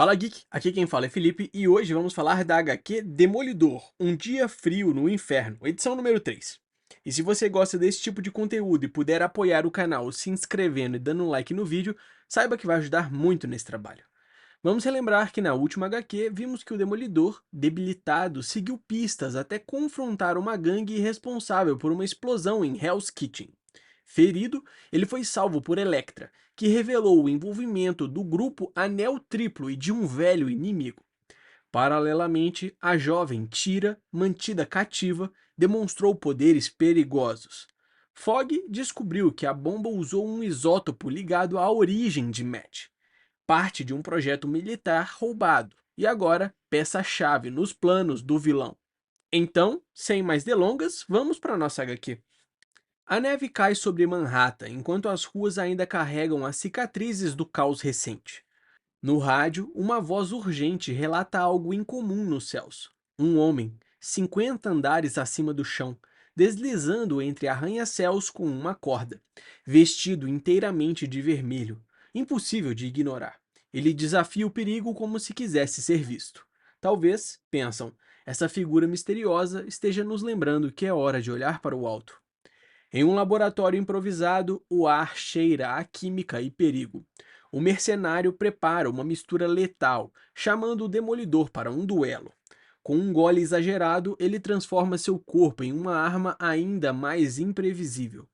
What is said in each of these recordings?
Fala Geek, aqui quem fala é Felipe e hoje vamos falar da HQ Demolidor, Um Dia Frio no Inferno, edição número 3. E se você gosta desse tipo de conteúdo e puder apoiar o canal se inscrevendo e dando um like no vídeo, saiba que vai ajudar muito nesse trabalho. Vamos relembrar que na última HQ vimos que o Demolidor, debilitado, seguiu pistas até confrontar uma gangue responsável por uma explosão em Hell's Kitchen. Ferido, ele foi salvo por Elektra, que revelou o envolvimento do grupo Anel Triplo e de um velho inimigo. Paralelamente, a jovem Tira, mantida cativa, demonstrou poderes perigosos. Fogg descobriu que a bomba usou um isótopo ligado à origem de Matt, parte de um projeto militar roubado, e agora peça-chave nos planos do vilão. Então, sem mais delongas, vamos para nossa HQ. A neve cai sobre Manhattan enquanto as ruas ainda carregam as cicatrizes do caos recente. No rádio, uma voz urgente relata algo incomum nos céus. Um homem, 50 andares acima do chão, deslizando entre arranha-céus com uma corda, vestido inteiramente de vermelho. Impossível de ignorar. Ele desafia o perigo como se quisesse ser visto. Talvez, pensam, essa figura misteriosa esteja nos lembrando que é hora de olhar para o alto. Em um laboratório improvisado, o ar cheira a química e perigo. O mercenário prepara uma mistura letal, chamando o demolidor para um duelo. Com um gole exagerado, ele transforma seu corpo em uma arma ainda mais imprevisível.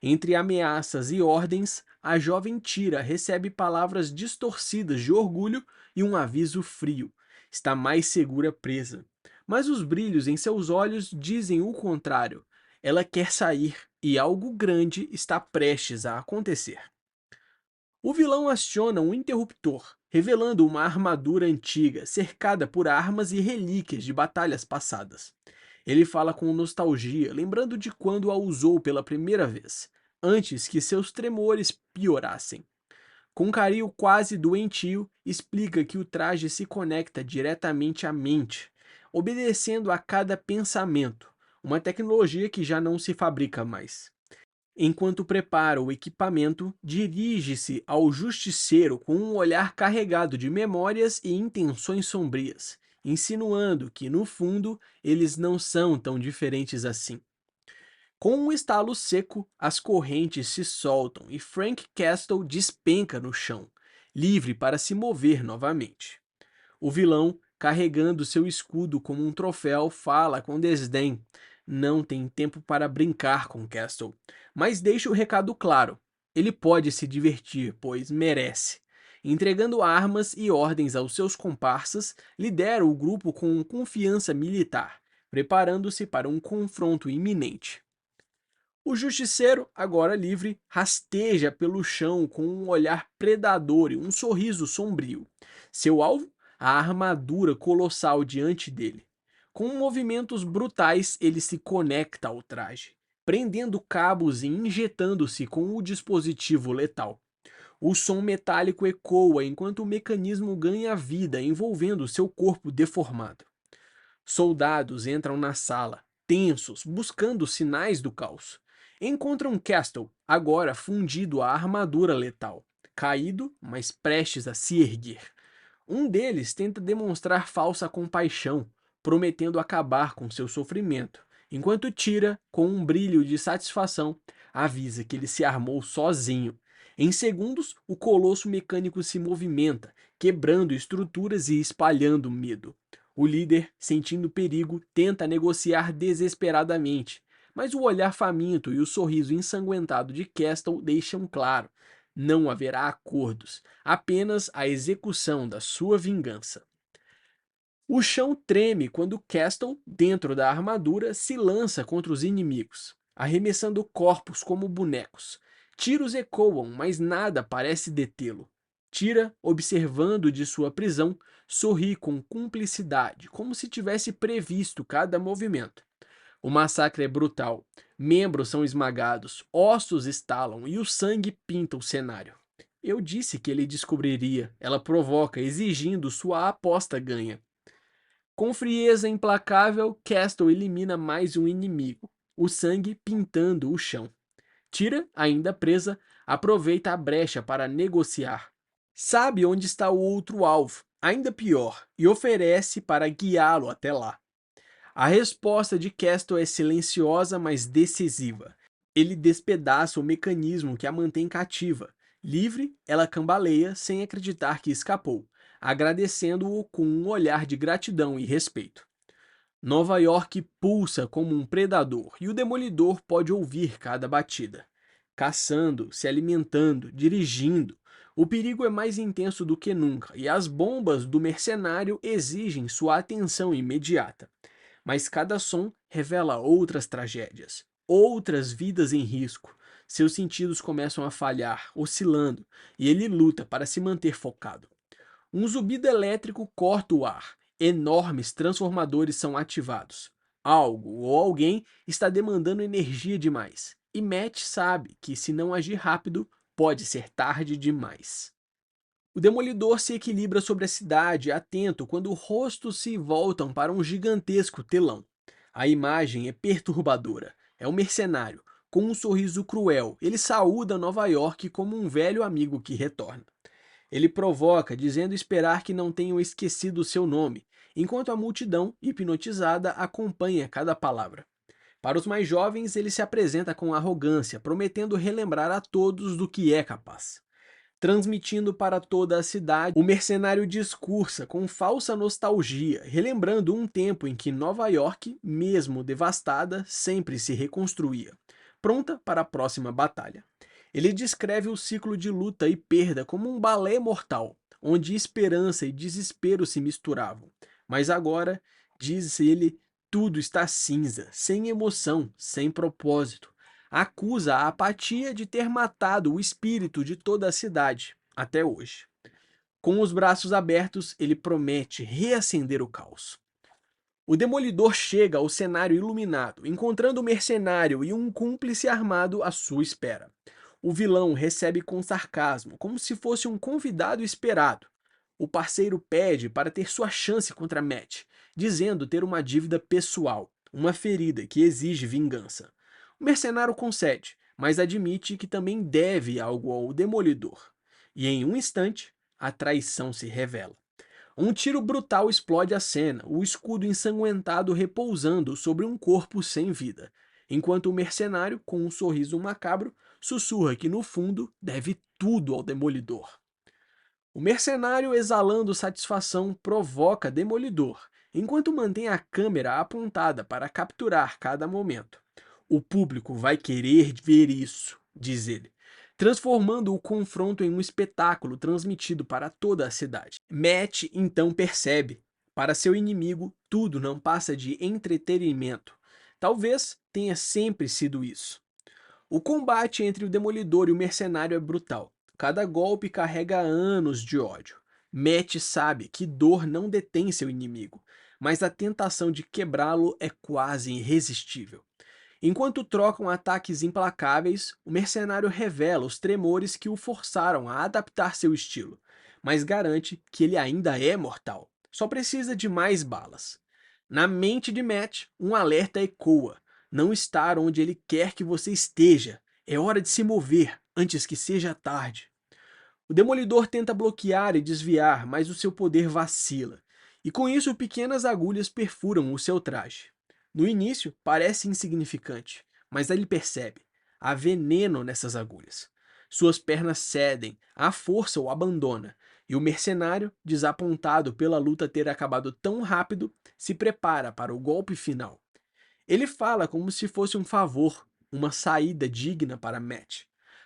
Entre ameaças e ordens, a jovem Tira recebe palavras distorcidas de orgulho e um aviso frio. Está mais segura presa. Mas os brilhos em seus olhos dizem o contrário. Ela quer sair e algo grande está prestes a acontecer. O vilão aciona um interruptor, revelando uma armadura antiga, cercada por armas e relíquias de batalhas passadas. Ele fala com nostalgia, lembrando de quando a usou pela primeira vez, antes que seus tremores piorassem. Com carinho quase doentio, explica que o traje se conecta diretamente à mente, obedecendo a cada pensamento, uma tecnologia que já não se fabrica mais. Enquanto prepara o equipamento, dirige-se ao justiceiro com um olhar carregado de memórias e intenções sombrias, insinuando que, no fundo, eles não são tão diferentes assim. Com um estalo seco, as correntes se soltam e Frank Castle despenca no chão, livre para se mover novamente. O vilão, carregando seu escudo como um troféu, fala com desdém. Não tem tempo para brincar com Castle, mas deixa o recado claro. Ele pode se divertir, pois merece. Entregando armas e ordens aos seus comparsas, lidera o grupo com confiança militar, preparando-se para um confronto iminente. O justiceiro, agora livre, rasteja pelo chão com um olhar predador e um sorriso sombrio. Seu alvo? A armadura colossal diante dele. Com movimentos brutais, ele se conecta ao traje, prendendo cabos e injetando-se com o dispositivo letal. O som metálico ecoa enquanto o mecanismo ganha vida, envolvendo seu corpo deformado. Soldados entram na sala, tensos, buscando sinais do caos. Encontram Castle, agora fundido à armadura letal, caído, mas prestes a se erguer. Um deles tenta demonstrar falsa compaixão, prometendo acabar com seu sofrimento, enquanto Tira, com um brilho de satisfação, avisa que ele se armou sozinho. Em segundos, o colosso mecânico se movimenta, quebrando estruturas e espalhando medo. O líder, sentindo perigo, tenta negociar desesperadamente, mas o olhar faminto e o sorriso ensanguentado de Castle deixam claro: não haverá acordos, apenas a execução da sua vingança. O chão treme quando Castle, dentro da armadura, se lança contra os inimigos, arremessando corpos como bonecos. Tiros ecoam, mas nada parece detê-lo. Tira, observando de sua prisão, sorri com cumplicidade, como se tivesse previsto cada movimento. O massacre é brutal. Membros são esmagados, ossos estalam e o sangue pinta o cenário. Eu disse que ele descobriria. Ela provoca, exigindo sua aposta ganha. Com frieza implacável, Castle elimina mais um inimigo, o sangue pintando o chão. Tira, ainda presa, aproveita a brecha para negociar. Sabe onde está o outro alvo, ainda pior, e oferece para guiá-lo até lá. A resposta de Castle é silenciosa, mas decisiva. Ele despedaça o mecanismo que a mantém cativa. Livre, ela cambaleia sem acreditar que escapou, agradecendo-o com um olhar de gratidão e respeito. Nova York pulsa como um predador e o demolidor pode ouvir cada batida. Caçando, se alimentando, dirigindo. O perigo é mais intenso do que nunca e as bombas do mercenário exigem sua atenção imediata. Mas cada som revela outras tragédias, outras vidas em risco. Seus sentidos começam a falhar, oscilando, e ele luta para se manter focado. Um zumbido elétrico corta o ar. Enormes transformadores são ativados. Algo ou alguém está demandando energia demais. E Matt sabe que, se não agir rápido, pode ser tarde demais. O Demolidor se equilibra sobre a cidade, atento quando rostos se voltam para um gigantesco telão. A imagem é perturbadora. É um mercenário, com um sorriso cruel. Ele saúda Nova York como um velho amigo que retorna. Ele provoca, dizendo esperar que não tenham esquecido o seu nome, enquanto a multidão, hipnotizada, acompanha cada palavra. Para os mais jovens, ele se apresenta com arrogância, prometendo relembrar a todos do que é capaz. Transmitindo para toda a cidade, o mercenário discursa com falsa nostalgia, relembrando um tempo em que Nova York, mesmo devastada, sempre se reconstruía, pronta para a próxima batalha. Ele descreve o ciclo de luta e perda como um balé mortal, onde esperança e desespero se misturavam. Mas agora, diz ele, tudo está cinza, sem emoção, sem propósito. Acusa a apatia de ter matado o espírito de toda a cidade, até hoje. Com os braços abertos, ele promete reacender o caos. O Demolidor chega ao cenário iluminado, encontrando o mercenário e um cúmplice armado à sua espera. O vilão recebe com sarcasmo, como se fosse um convidado esperado. O parceiro pede para ter sua chance contra Matt, dizendo ter uma dívida pessoal, uma ferida que exige vingança. O mercenário concede, mas admite que também deve algo ao Demolidor. E em um instante, a traição se revela. Um tiro brutal explode a cena, o escudo ensanguentado repousando sobre um corpo sem vida, enquanto o mercenário, com um sorriso macabro, sussurra que no fundo deve tudo ao Demolidor. O mercenário, exalando satisfação, provoca Demolidor, enquanto mantém a câmera apontada para capturar cada momento. O público vai querer ver isso, diz ele, transformando o confronto em um espetáculo transmitido para toda a cidade. Matt então percebe: para seu inimigo, tudo não passa de entretenimento. Talvez tenha sempre sido isso. O combate entre o Demolidor e o Mercenário é brutal. Cada golpe carrega anos de ódio. Matt sabe que dor não detém seu inimigo, mas a tentação de quebrá-lo é quase irresistível. Enquanto trocam ataques implacáveis, o mercenário revela os tremores que o forçaram a adaptar seu estilo, mas garante que ele ainda é mortal. Só precisa de mais balas. Na mente de Matt, um alerta ecoa: não estar onde ele quer que você esteja. É hora de se mover antes que seja tarde. O Demolidor tenta bloquear e desviar, mas o seu poder vacila, e com isso pequenas agulhas perfuram o seu traje. No início, parece insignificante, mas ele percebe: há veneno nessas agulhas. Suas pernas cedem, a força o abandona, e o mercenário, desapontado pela luta ter acabado tão rápido, se prepara para o golpe final. Ele fala como se fosse um favor, uma saída digna para Matt.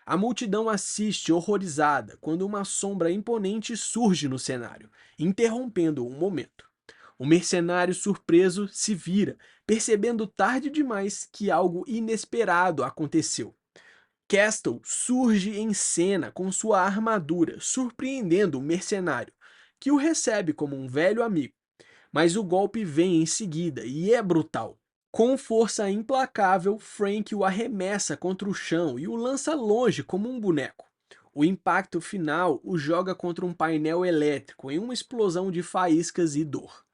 A multidão assiste horrorizada quando uma sombra imponente surge no cenário, interrompendo o momento. O mercenário surpreso se vira, percebendo tarde demais que algo inesperado aconteceu. Castle surge em cena com sua armadura, surpreendendo o mercenário, que o recebe como um velho amigo. Mas o golpe vem em seguida e é brutal. Com força implacável, Frank o arremessa contra o chão e o lança longe como um boneco. O impacto final o joga contra um painel elétrico em uma explosão de faíscas e dor.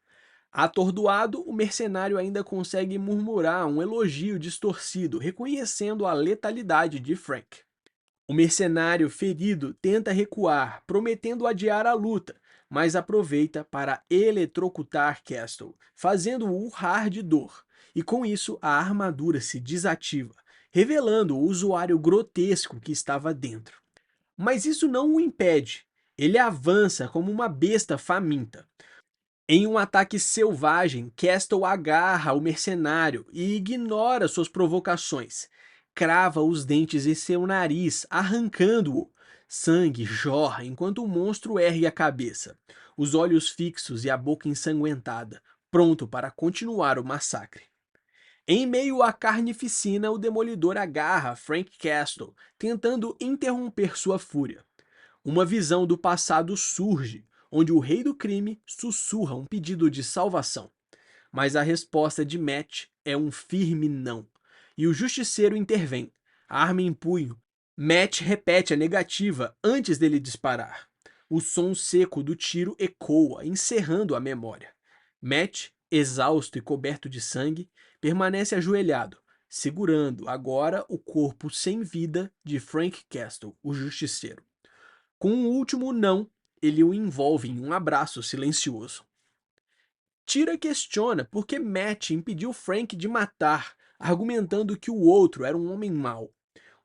Atordoado, o mercenário ainda consegue murmurar um elogio distorcido, reconhecendo a letalidade de Frank. O mercenário ferido tenta recuar, prometendo adiar a luta, mas aproveita para eletrocutar Castle, fazendo-o urrar de dor, e com isso a armadura se desativa, revelando o usuário grotesco que estava dentro. Mas isso não o impede. Ele avança como uma besta faminta. Em um ataque selvagem, Castle agarra o mercenário e ignora suas provocações. Crava os dentes em seu nariz, arrancando-o. Sangue jorra enquanto o monstro ergue a cabeça, os olhos fixos e a boca ensanguentada, pronto para continuar o massacre. Em meio à carnificina, o Demolidor agarra Frank Castle, tentando interromper sua fúria. Uma visão do passado surge, onde o rei do crime sussurra um pedido de salvação. Mas a resposta de Matt é um firme não. E o justiceiro intervém, arma em punho. Matt repete a negativa antes dele disparar. O som seco do tiro ecoa, encerrando a memória. Matt, exausto e coberto de sangue, permanece ajoelhado, segurando agora o corpo sem vida de Frank Castle, o justiceiro. Com um último não, ele o envolve em um abraço silencioso. Tira questiona por que Matt impediu Frank de matar, argumentando que o outro era um homem mau.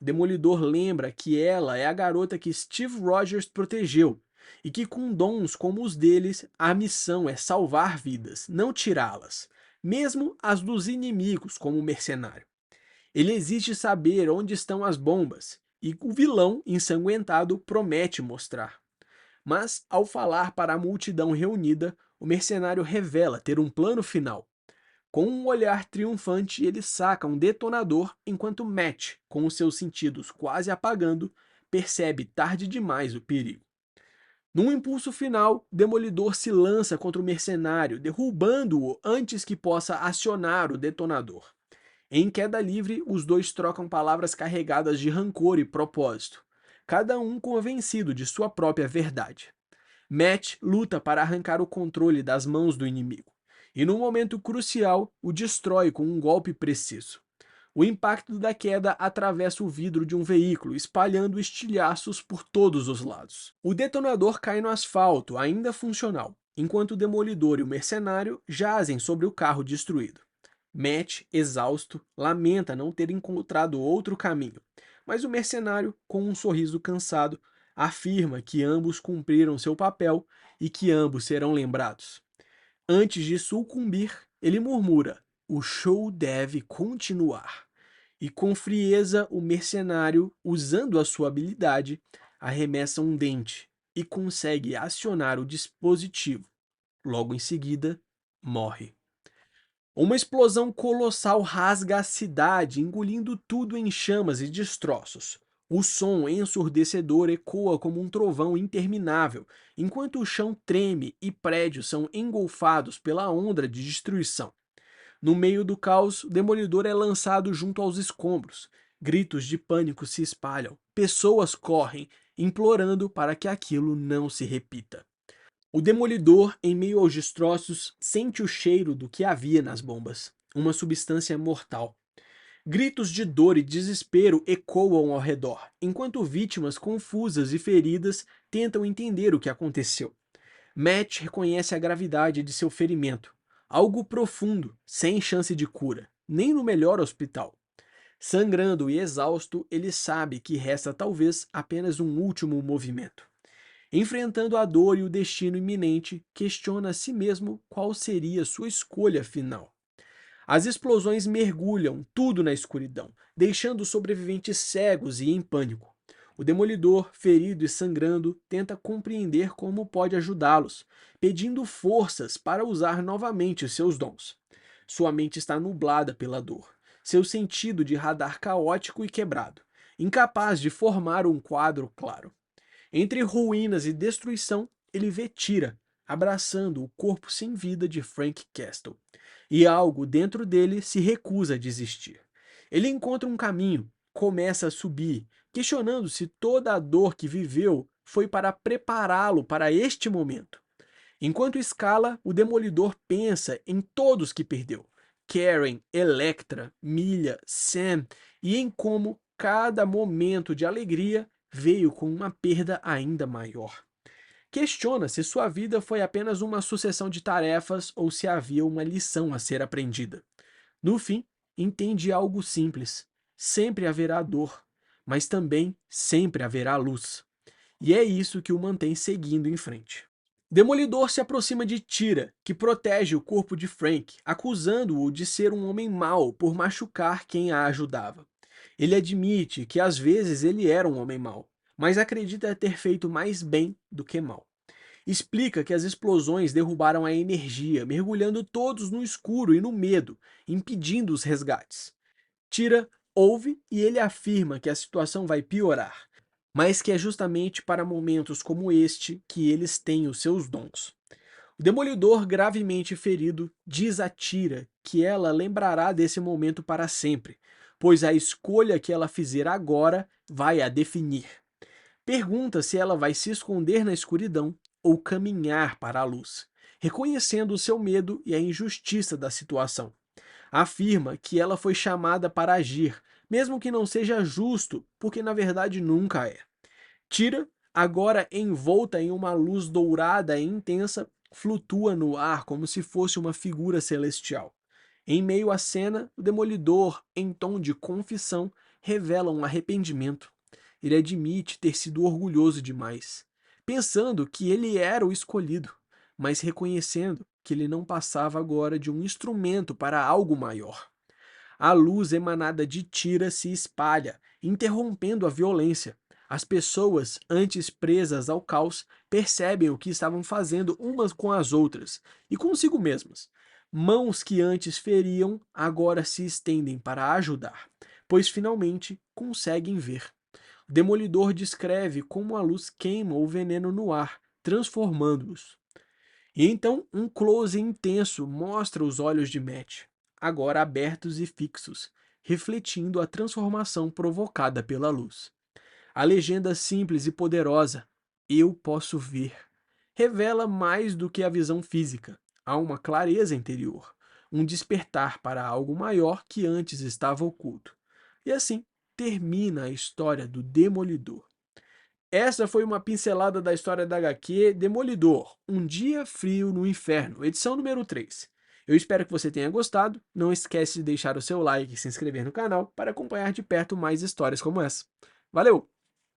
O Demolidor lembra que ela é a garota que Steve Rogers protegeu e que com dons como os deles, a missão é salvar vidas, não tirá-las, mesmo as dos inimigos como o mercenário. Ele exige saber onde estão as bombas e o vilão ensanguentado promete mostrar. Mas, ao falar para a multidão reunida, o mercenário revela ter um plano final. Com um olhar triunfante, ele saca um detonador enquanto Matt, com os seus sentidos quase apagando, percebe tarde demais o perigo. Num impulso final, Demolidor se lança contra o mercenário, derrubando-o antes que possa acionar o detonador. Em queda livre, os dois trocam palavras carregadas de rancor e propósito, cada um convencido de sua própria verdade. Matt luta para arrancar o controle das mãos do inimigo, e num momento crucial o destrói com um golpe preciso. O impacto da queda atravessa o vidro de um veículo, espalhando estilhaços por todos os lados. O detonador cai no asfalto, ainda funcional, enquanto o Demolidor e o mercenário jazem sobre o carro destruído. Matt, exausto, lamenta não ter encontrado outro caminho, mas o mercenário, com um sorriso cansado, afirma que ambos cumpriram seu papel e que ambos serão lembrados. Antes de sucumbir, ele murmura: "O show deve continuar." E com frieza, o mercenário, usando a sua habilidade, arremessa um dente e consegue acionar o dispositivo. Logo em seguida, morre. Uma explosão colossal rasga a cidade, engolindo tudo em chamas e destroços. O som ensurdecedor ecoa como um trovão interminável, enquanto o chão treme e prédios são engolfados pela onda de destruição. No meio do caos, o Demolidor é lançado junto aos escombros. Gritos de pânico se espalham. Pessoas correm, implorando para que aquilo não se repita. O Demolidor, em meio aos destroços, sente o cheiro do que havia nas bombas, uma substância mortal. Gritos de dor e desespero ecoam ao redor, enquanto vítimas confusas e feridas tentam entender o que aconteceu. Matt reconhece a gravidade de seu ferimento, algo profundo, sem chance de cura, nem no melhor hospital. Sangrando e exausto, ele sabe que resta talvez apenas um último movimento. Enfrentando a dor e o destino iminente, questiona a si mesmo qual seria sua escolha final. As explosões mergulham tudo na escuridão, deixando os sobreviventes cegos e em pânico. O Demolidor, ferido e sangrando, tenta compreender como pode ajudá-los, pedindo forças para usar novamente seus dons. Sua mente está nublada pela dor, seu sentido de radar caótico e quebrado, incapaz de formar um quadro claro. Entre ruínas e destruição, ele vê Tira, abraçando o corpo sem vida de Frank Castle. E algo dentro dele se recusa a desistir. Ele encontra um caminho, começa a subir, questionando se toda a dor que viveu foi para prepará-lo para este momento. Enquanto escala, o Demolidor pensa em todos que perdeu. Karen, Elektra, Milha, Sam, e em como cada momento de alegria veio com uma perda ainda maior. Questiona se sua vida foi apenas uma sucessão de tarefas ou se havia uma lição a ser aprendida. No fim, entende algo simples: sempre haverá dor, mas também sempre haverá luz. E é isso que o mantém seguindo em frente. Demolidor se aproxima de Tira, que protege o corpo de Frank, acusando-o de ser um homem mau por machucar quem a ajudava. Ele admite que às vezes ele era um homem mau, mas acredita ter feito mais bem do que mal. Explica que as explosões derrubaram a energia, mergulhando todos no escuro e no medo, impedindo os resgates. Tira ouve e ele afirma que a situação vai piorar, mas que é justamente para momentos como este que eles têm os seus dons. O Demolidor, gravemente ferido, diz a Tira que ela lembrará desse momento para sempre, pois a escolha que ela fizer agora vai a definir. Pergunta se ela vai se esconder na escuridão ou caminhar para a luz, reconhecendo o seu medo e a injustiça da situação. Afirma que ela foi chamada para agir, mesmo que não seja justo, porque na verdade nunca é. Tira, agora envolta em uma luz dourada e intensa, flutua no ar como se fosse uma figura celestial. Em meio à cena, o Demolidor, em tom de confissão, revela um arrependimento. Ele admite ter sido orgulhoso demais, pensando que ele era o escolhido, mas reconhecendo que ele não passava agora de um instrumento para algo maior. A luz emanada de Tira se espalha, interrompendo a violência. As pessoas, antes presas ao caos, percebem o que estavam fazendo umas com as outras e consigo mesmas. Mãos que antes feriam agora se estendem para ajudar, pois finalmente conseguem ver. O Demolidor descreve como a luz queima o veneno no ar, transformando-os. E então um close intenso mostra os olhos de Matt, agora abertos e fixos, refletindo a transformação provocada pela luz. A legenda simples e poderosa, "Eu posso ver", revela mais do que a visão física. Há uma clareza interior, um despertar para algo maior que antes estava oculto. E assim termina a história do Demolidor. Essa foi uma pincelada da história da HQ Demolidor, Um Dia Frio no Inferno, edição número 3. Eu espero que você tenha gostado. Não esquece de deixar o seu like e se inscrever no canal para acompanhar de perto mais histórias como essa. Valeu!